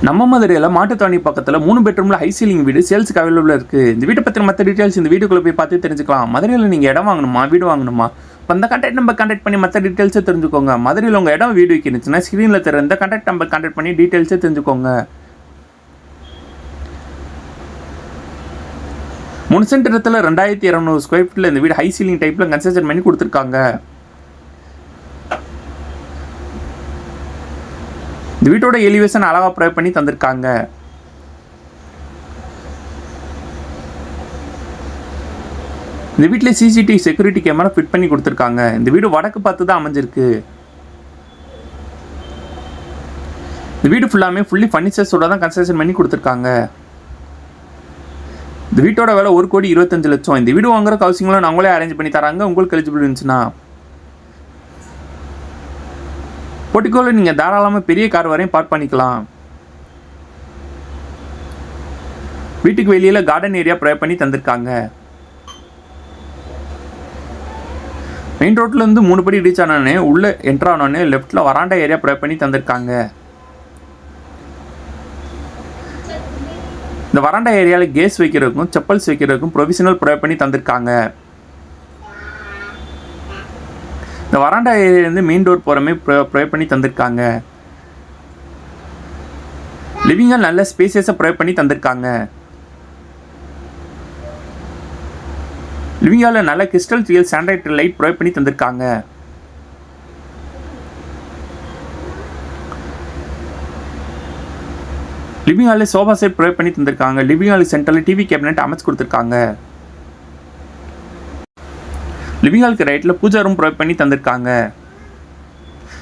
நம்ம மதுரையில் மாட்டுத்தாவணி பக்கத்தில் 3 பெட்ரூமில் ஹை சீலிங் வீடு சேல்ஸுக்கு அவைலபிளாக இருக்குது. இந்த வீட்டை பற்றின மற்ற டீட்டெயில்ஸ் இந்த வீட்டுக்குள்ளே போய் பார்த்து தெரிஞ்சுக்கலாம். மதுரையில் நீங்கள் இடம் வாங்கணுமா, வீடு வாங்கணுமா, இப்போ அந்த கான்டாக்ட் நம்பர் கான்டாக்ட் பண்ணி மற்ற டீட்டெயில்ஸை தெரிஞ்சுக்கோங்க. மதுரையில் உங்கள் இடம் வீடு வைக்கணுச்சுன்னா ஸ்க்ரீனில் தர இந்த கான்டாக்ட் நம்பர் கான்டாக்ட் பண்ணி டீட்டெயில்ஸை தெரிஞ்சுக்கோங்க. 3 சென்ட் இடத்துல 2200 ஸ்கொயர் ஃபீட்டில் இந்த வீடு ஹை சீலிங் டைப்பில் கன்ஸ்ட்ரக்ஷன் பண்ணி கொடுத்துருக்காங்க. இந்த வீட்டோட எலிவேஷன் அழகாக ப்ரொவைட் பண்ணி தந்திருக்காங்க. இந்த வீட்டில் சிசிடிவி செக்யூரிட்டி கேமரா ஃபிட் பண்ணி கொடுத்துருக்காங்க. இந்த வீடு வடக்கு பார்த்து தான் அமைஞ்சிருக்கு. இந்த வீடு ஃபுல்லாமே ஃபுல்லி ஃபர்னிச்சர்ஸோட தான் கன்ஸ்ட்ரக்ஷன் பண்ணி கொடுத்துருக்காங்க. இந்த வீட்டோட விலை 1,25,00,000. இந்த வீடு வாங்குற ஹவுசிங்லாம் நாங்களே அரேஞ்ச் பண்ணி தராங்க. உங்களுக்கு எலிஜிபிள் இருந்துச்சுன்னா போர்ட்டிகோவில் நீங்கள் தாராளமாக பெரிய கார் வரையும் பார்க் பண்ணிக்கலாம். வீட்டுக்கு வெளியில் கார்டன் ஏரியா ப்ரொவைட் பண்ணி தந்திருக்காங்க. மெயின் ரோட்லேருந்து 3 படி ரீச் ஆனோடனே உள்ளே என்ட்ரு ஆனோடனே லெஃப்ட்டில் வராண்டா ஏரியா ப்ரொவைட் பண்ணி தந்திருக்காங்க. இந்த வராண்டா ஏரியாவில் கேஸ் வைக்கிறதுக்கும் செப்பல்ஸ் வைக்கிறதுக்கும் ப்ரொவிஷனல் ப்ரொவைட் பண்ணி தந்திருக்காங்க. இந்த வராண்டா ஏரியாலேருந்து மெயின் டோர் போகிறமே ப்ரொவைட் பண்ணி தந்திருக்காங்க. லிவிங் ஹால் நல்ல ஸ்பேசியஸாக ப்ரொவைட் பண்ணி தந்திருக்காங்க. லிவிங் ஹாலில் நல்ல கிறிஸ்டல் ரியல் சாண்ட்லைட் லைட் ப்ரொவைட் பண்ணி தந்திருக்காங்க. லிவிங் ஹாலில் சோஃபா செட் ப்ரொவைட் பண்ணி தந்திருக்காங்க. லிவிங் ஹால் சென்டரில் டிவி கேபினெட் அமைச்சு கொடுத்துருக்காங்க. லிவிங் ஹாலுக்கு ரைட்டில் பூஜா ரூம் ப்ரொவைட் பண்ணி தந்திருக்காங்க.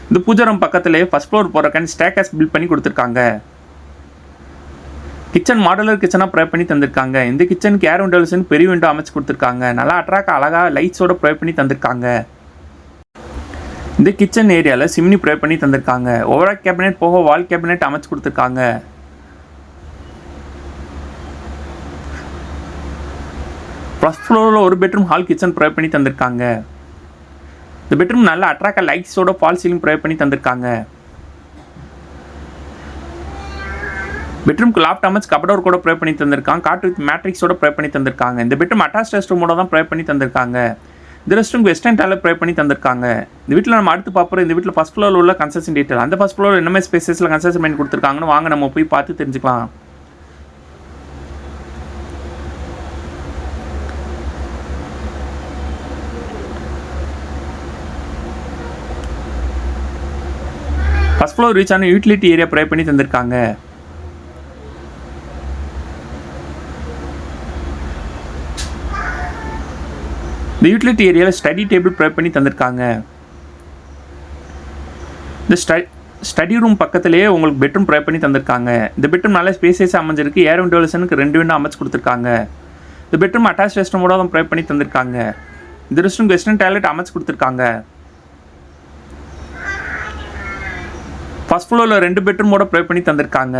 இந்த பூஜா ரூம் பக்கத்துலேயே ஃபர்ஸ்ட் ஃப்ளோர் போகிறக்கான ஸ்டேர்கேஸ் பில்ட் பண்ணி கொடுத்துருக்காங்க. கிச்சன் மாடுலர் கிச்சனாக ப்ரொவைட் பண்ணி தந்திருக்காங்க. இந்த கிச்சனுக்கு ஏர் விண்டோஸ்னு பெரிய விண்டோ அமைச்சு கொடுத்துருக்காங்க. நல்லா அட்ராக்ட் அழகாக லைட்ஸோட ப்ரொவைட் பண்ணி தந்திருக்காங்க. இந்த கிச்சன் ஏரியாவில் சிம்னி ப்ரொவைட் பண்ணி தந்திருக்காங்க. ஓவரால் கேபினெட் போக வால் கேபினெட் அமைச்சு கொடுத்துருக்காங்க. ஃபர்ஸ்ட் ஃப்ளோரில் ஒரு பெட்ரூம் ஹால் கிச்சன் ப்ரொவைட் பண்ணி தந்திருக்காங்க. இந்த பெட்ரூம் நல்ல அட்ராக்ட் லைட்ஸோட ஃபால் சீலிங் ப்ரொவைட் பண்ணி தந்திருக்காங்க. பெட்ரூம்க்கு லாஃப்ட் அமைச்சு கபடோர் கூட ப்ரொவைட் பண்ணி தந்திருக்காங்க. காட் வித் மேட்ரிக்ஸோட ப்ரொவைட் பண்ணி தந்திருக்காங்க. இந்த பெட்ரூம் அட்டாச் ரெஸ்ட் ரூமோட தான் ப்ரொவைட் பண்ணி தந்திருக்காங்க. இந்த rest room western toilet provide பண்ணி தந்திருக்காங்க. இந்த வீட்டில் நம்ம அடுத்து பார்ப்போம். இந்த வீட்டில் ஃபர்ஸ்ட் ஃப்ளோரில் உள்ள கன்ஸ்ட்ரக்ஷன் டீட்டெயில், அந்த ஃபர்ஸ்ட் ஃப்ளோர் என்ன மாதிரி ஸ்பேசஸில் கன்ஸ்ட்ரக்ஷன் பண்ணி கொடுத்துருக்காங்கன்னு வாங்க நம்ம போய் பார்த்து தெரிஞ்சுக்கலாம். ஃபர்ஸ்ட் ஃப்ளோர் ரீச் ஆன யூட்டிலிட்டி ஏரியா ப்ரொவைட் பண்ணி தந்திருக்காங்க. இந்த யூட்டிலிட்டி ஏரியாவில் ஸ்டடி டேபிள் ப்ரொவைட் பண்ணி தந்திருக்காங்க. இந்த ஸ்டடி ரூம் பக்கத்துலேயே உங்களுக்கு பெட்ரூம் ப்ரொவைட் பண்ணி தந்திருக்காங்க. இந்த பெட்ரூம் நல்ல ஸ்பேசியஸாக அமைஞ்சிருக்கு. ஏர் விண்டோலுக்கு 2 விண்டோ அமைச்சு கொடுத்துருக்காங்க. இந்த பெட்ரூம் அட்டாச் ரெஸ்ட் ரூமோட தான் ப்ரொவைட் பண்ணி தந்திருக்காங்க. இந்த ரெஸ்ட் ரூம் வெஸ்டர்ன் டாய்லெட் அமைச்சு கொடுத்துருக்காங்க. ஃபர்ஸ்ட் ஃப்ளோரில் 2 பெட்ரூமோட ப்ரொவைட் பண்ணி தந்திருக்காங்க.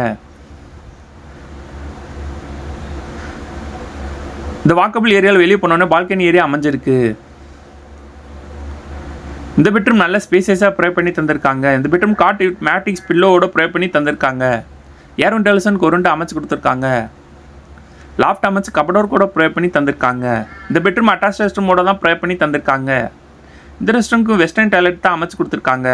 இந்த வாக்கபிள் ஏரியாவில் வெளியே போனோன்னே பால்கனி ஏரியா அமைஞ்சிருக்கு. இந்த பெட்ரூம் நல்ல ஸ்பேசியஸாக ப்ரொவைட் பண்ணி தந்திருக்காங்க. இந்த பெட்ரூம் காட் வித் மேட்ரிக்ஸ் பில்லோவோட ப்ரொவைட் பண்ணி தந்திருக்காங்க. ஏர் விண்டோலுக்கு ஒரு விண்டோ அமைச்சு கொடுத்துருக்காங்க. லாஃப்ட் அமைச்சு கபடோர் கூட ப்ரொவைட் பண்ணி தந்திருக்காங்க. இந்த பெட்ரூம் அட்டாச் ரெஸ்ட் ரூமோட தான் ப்ரொவைட் பண்ணி தந்திருக்காங்க. இந்த ரெஸ்ட் ரூமுக்கு வெஸ்டர்ன் டாய்லெட் தான் அமைச்சு கொடுத்துருக்காங்க.